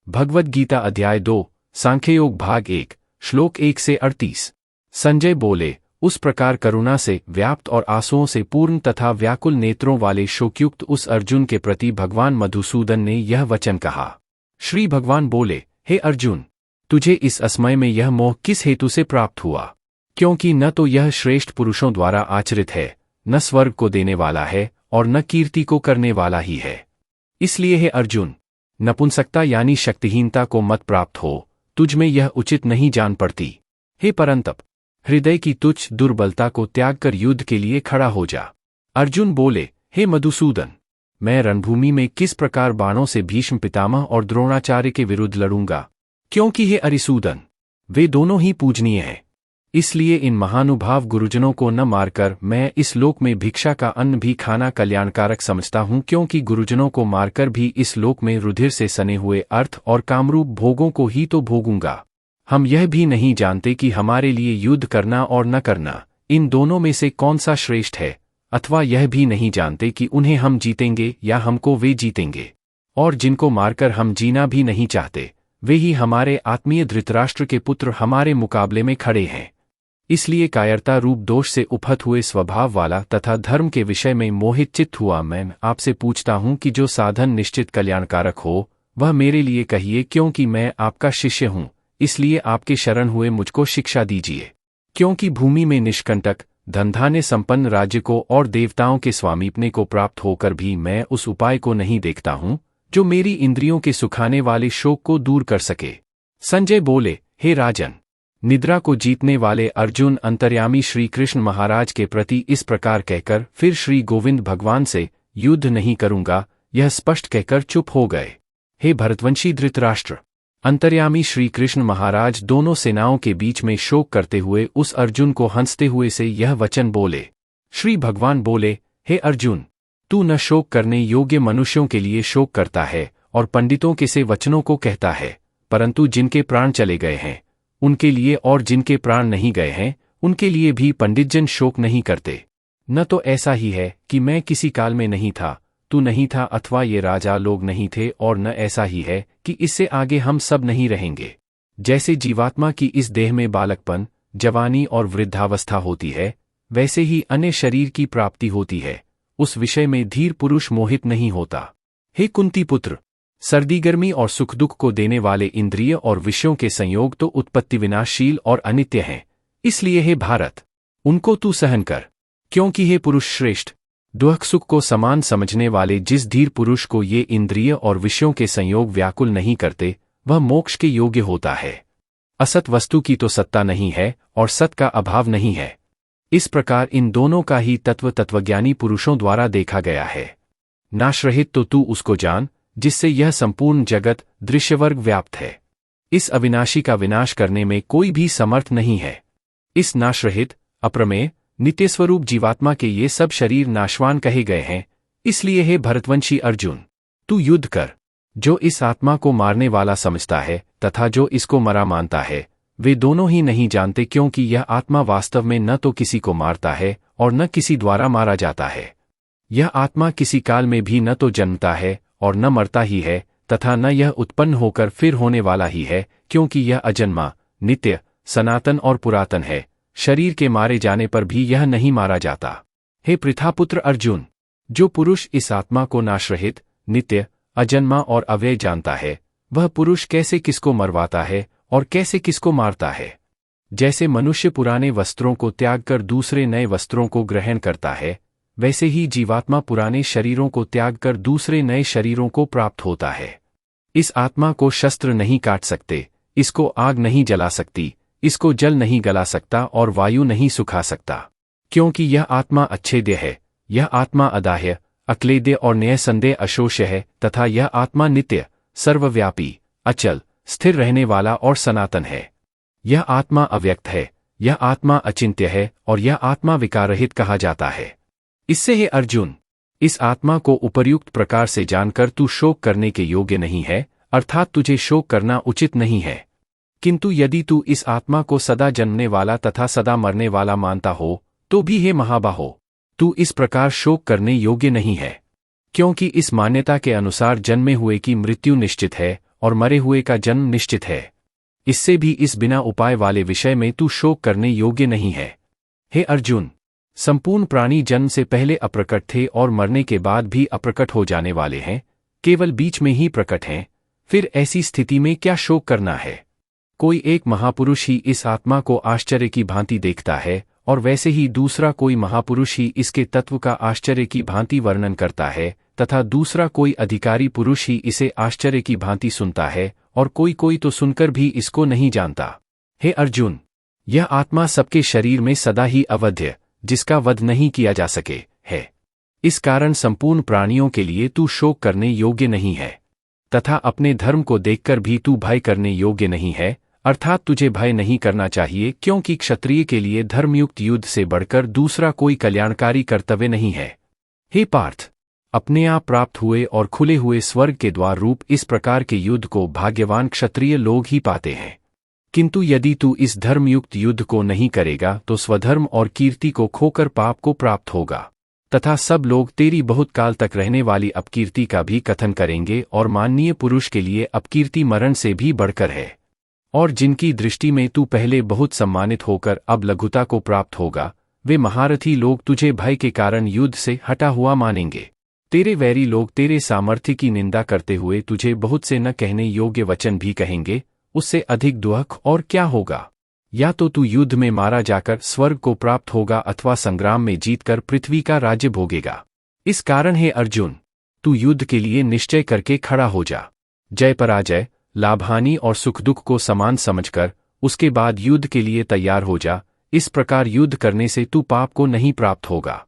भगवद गीता अध्याय 2, सांख्ययोग भाग 1, श्लोक 1 से 38। संजय बोले, उस प्रकार करुणा से व्याप्त और आंसुओं से पूर्ण तथा व्याकुल नेत्रों वाले शोकयुक्त उस अर्जुन के प्रति भगवान मधुसूदन ने यह वचन कहा। श्री भगवान बोले, हे अर्जुन, तुझे इस असमय में यह मोह किस हेतु से प्राप्त हुआ? क्योंकि न तो यह श्रेष्ठ पुरुषों द्वारा आचरित है, न स्वर्ग को देने वाला है और न कीर्ति को करने वाला ही है। इसलिए हे अर्जुन, नपुंसकता यानी शक्तिहीनता को मत प्राप्त हो, तुझमें यह उचित नहीं जान पड़ती। हे परंतप, हृदय की तुच्छ दुर्बलता को त्याग कर युद्ध के लिए खड़ा हो जा। अर्जुन बोले, हे मधुसूदन, मैं रणभूमि में किस प्रकार बाणों से भीष्म पितामह और द्रोणाचार्य के विरुद्ध लड़ूंगा? क्योंकि हे अरिसूदन, वे दोनों ही पूजनीय हैं। इसलिए इन महानुभाव गुरुजनों को न मारकर मैं इस लोक में भिक्षा का अन्न भी खाना कल्याणकारक समझता हूँ, क्योंकि गुरुजनों को मारकर भी इस लोक में रुधिर से सने हुए अर्थ और कामरूप भोगों को ही तो भोगूंगा। हम यह भी नहीं जानते कि हमारे लिए युद्ध करना और न करना, इन दोनों में से कौन सा श्रेष्ठ है, अथवा यह भी नहीं जानते कि उन्हें हम जीतेंगे या हमको वे जीतेंगे। और जिनको मारकर हम जीना भी नहीं चाहते, वे ही हमारे आत्मीय धृतराष्ट्र के पुत्र हमारे मुकाबले में खड़े हैं। इसलिए कायरता रूप दोष से उपहत हुए स्वभाव वाला तथा धर्म के विषय में मोहित चित्त हुआ मैं आपसे पूछता हूँ कि जो साधन निश्चित कल्याणकारक हो, वह मेरे लिए कहिए, क्योंकि मैं आपका शिष्य हूँ। इसलिए आपके शरण हुए मुझको शिक्षा दीजिए। क्योंकि भूमि में निष्कंटक धनधान्य संपन्न राज्य को और देवताओं के स्वामीपने को प्राप्त होकर भी मैं उस उपाय को नहीं देखता हूँ जो मेरी इंद्रियों के सुखाने वाले शोक को दूर कर सके। संजय बोले, हे राजन, निद्रा को जीतने वाले अर्जुन अंतर्यामी श्री कृष्ण महाराज के प्रति इस प्रकार कहकर फिर श्री गोविंद भगवान से युद्ध नहीं करूंगा यह स्पष्ट कहकर चुप हो गए। हे भरतवंशी धृतराष्ट्र, अंतर्यामी श्री कृष्ण महाराज दोनों सेनाओं के बीच में शोक करते हुए उस अर्जुन को हंसते हुए से यह वचन बोले। श्री भगवान बोले, हे अर्जुन, तू न शोक करने योग्य मनुष्यों के लिए शोक करता है और पंडितों के से वचनों को कहता है, परंतु जिनके प्राण चले गए हैं उनके लिए और जिनके प्राण नहीं गए हैं उनके लिए भी पंडितजन शोक नहीं करते। न तो ऐसा ही है कि मैं किसी काल में नहीं था, तू नहीं था, अथवा ये राजा लोग नहीं थे, और न ऐसा ही है कि इससे आगे हम सब नहीं रहेंगे। जैसे जीवात्मा की इस देह में बालकपन, जवानी और वृद्धावस्था होती है, वैसे ही अन्य शरीर की प्राप्ति होती है। उस विषय में धीर पुरुष मोहित नहीं होता। हे कुंती पुत्र, सर्दी गर्मी और सुख दुख को देने वाले इंद्रिय और विषयों के संयोग तो उत्पत्ति विनाशशील और अनित्य हैं। इसलिए हे भारत, उनको तू सहन कर। क्योंकि हे पुरुष श्रेष्ठ, दुख सुख को समान समझने वाले जिस धीर पुरुष को ये इंद्रिय और विषयों के संयोग व्याकुल नहीं करते, वह मोक्ष के योग्य होता है। असत वस्तु की तो सत्ता नहीं है और सत का अभाव नहीं है। इस प्रकार इन दोनों का ही तत्व तत्वज्ञानी पुरुषों द्वारा देखा गया है। नाशरहित तो तू उसको जान जिससे यह संपूर्ण जगत दृश्यवर्ग व्याप्त है। इस अविनाशी का विनाश करने में कोई भी समर्थ नहीं है। इस नाशरहित अप्रमेय नित्यस्वरूप जीवात्मा के ये सब शरीर नाशवान कहे गए हैं। इसलिए हे भरतवंशी अर्जुन, तू युद्ध कर। जो इस आत्मा को मारने वाला समझता है तथा जो इसको मरा मानता है, वे दोनों ही नहीं जानते, क्योंकि यह आत्मा वास्तव में न तो किसी को मारता है और न किसी द्वारा मारा जाता है। यह आत्मा किसी काल में भी न तो जन्मता है और न मरता ही है, तथा न यह उत्पन्न होकर फिर होने वाला ही है, क्योंकि यह अजन्मा, नित्य, सनातन और पुरातन है। शरीर के मारे जाने पर भी यह नहीं मारा जाता। हे पृथापुत्र अर्जुन, जो पुरुष इस आत्मा को नाशरहित, नित्य, अजन्मा और अव्यय जानता है, वह पुरुष कैसे किसको मरवाता है और कैसे किसको मारता है। जैसे मनुष्य पुराने वस्त्रों को त्याग कर दूसरे नए वस्त्रों को ग्रहण करता है, वैसे ही जीवात्मा पुराने शरीरों को त्याग कर दूसरे नए शरीरों को प्राप्त होता है। इस आत्मा को शस्त्र नहीं काट सकते, इसको आग नहीं जला सकती, इसको जल नहीं गला सकता और वायु नहीं सुखा सकता। क्योंकि यह आत्मा अच्छेद्य है, यह आत्मा अदाह्य, अक्लेद्य और न्यायसंदेह अशोष्य है, तथा यह आत्मा नित्य, सर्वव्यापी, अचल, स्थिर रहने वाला और सनातन है। यह आत्मा अव्यक्त है, यह आत्मा अचिंत्य है और यह आत्मा विकाररहित कहा जाता है। इससे हे अर्जुन, इस आत्मा को उपर्युक्त प्रकार से जानकर तू शोक करने के योग्य नहीं है, अर्थात तुझे शोक करना उचित नहीं है। किंतु यदि तू इस आत्मा को सदा जन्मने वाला तथा सदा मरने वाला मानता हो, तो भी हे महाबाहो, तू इस प्रकार शोक करने योग्य नहीं है। क्योंकि इस मान्यता के अनुसार जन्मे हुए की मृत्यु निश्चित है और मरे हुए का जन्म निश्चित है। इससे भी इस बिना उपाय वाले विषय में तू शोक करने योग्य नहीं है। हे अर्जुन, संपूर्ण प्राणी जन्म से पहले अप्रकट थे और मरने के बाद भी अप्रकट हो जाने वाले हैं, केवल बीच में ही प्रकट हैं। फिर ऐसी स्थिति में क्या शोक करना है? कोई एक महापुरुष ही इस आत्मा को आश्चर्य की भांति देखता है और वैसे ही दूसरा कोई महापुरुष ही इसके तत्व का आश्चर्य की भांति वर्णन करता है, तथा दूसरा कोई अधिकारी पुरुष ही इसे आश्चर्य की भांति सुनता है, और कोई कोई तो सुनकर भी इसको नहीं जानता। हे अर्जुन, यह आत्मा सबके शरीर में सदा ही अवध्य, जिसका वध नहीं किया जा सके, है। इस कारण संपूर्ण प्राणियों के लिए तू शोक करने योग्य नहीं है, तथा अपने धर्म को देखकर भी तू भय करने योग्य नहीं है, अर्थात तुझे भय नहीं करना चाहिए, क्योंकि क्षत्रिय के लिए धर्मयुक्त युद्ध से बढ़कर दूसरा कोई कल्याणकारी कर्तव्य नहीं है। हे पार्थ, अपने आप प्राप्त हुए और खुले हुए स्वर्ग के द्वार रूप इस प्रकार के युद्ध को भाग्यवान क्षत्रिय लोग ही पाते हैं। किंतु यदि तू इस धर्मयुक्त युद्ध को नहीं करेगा तो स्वधर्म और कीर्ति को खोकर पाप को प्राप्त होगा, तथा सब लोग तेरी बहुत काल तक रहने वाली अपकीर्ति का भी कथन करेंगे, और माननीय पुरुष के लिए अपकीर्ति मरण से भी बढ़कर है। और जिनकी दृष्टि में तू पहले बहुत सम्मानित होकर अब लघुता को प्राप्त होगा, वे महारथी लोग तुझे भय के कारण युद्ध से हटा हुआ मानेंगे। तेरे वैरी लोग तेरे सामर्थ्य की निंदा करते हुए तुझे बहुत से न कहने योग्य वचन भी कहेंगे। उससे अधिक दुख और क्या होगा? या तो तू युद्ध में मारा जाकर स्वर्ग को प्राप्त होगा, अथवा संग्राम में जीतकर पृथ्वी का राज्य भोगेगा। इस कारण हे अर्जुन, तू युद्ध के लिए निश्चय करके खड़ा हो जा। जय पराजय, लाभहानि और सुख दुख को समान समझकर उसके बाद युद्ध के लिए तैयार हो जा। इस प्रकार युद्ध करने से तू पाप को नहीं प्राप्त होगा।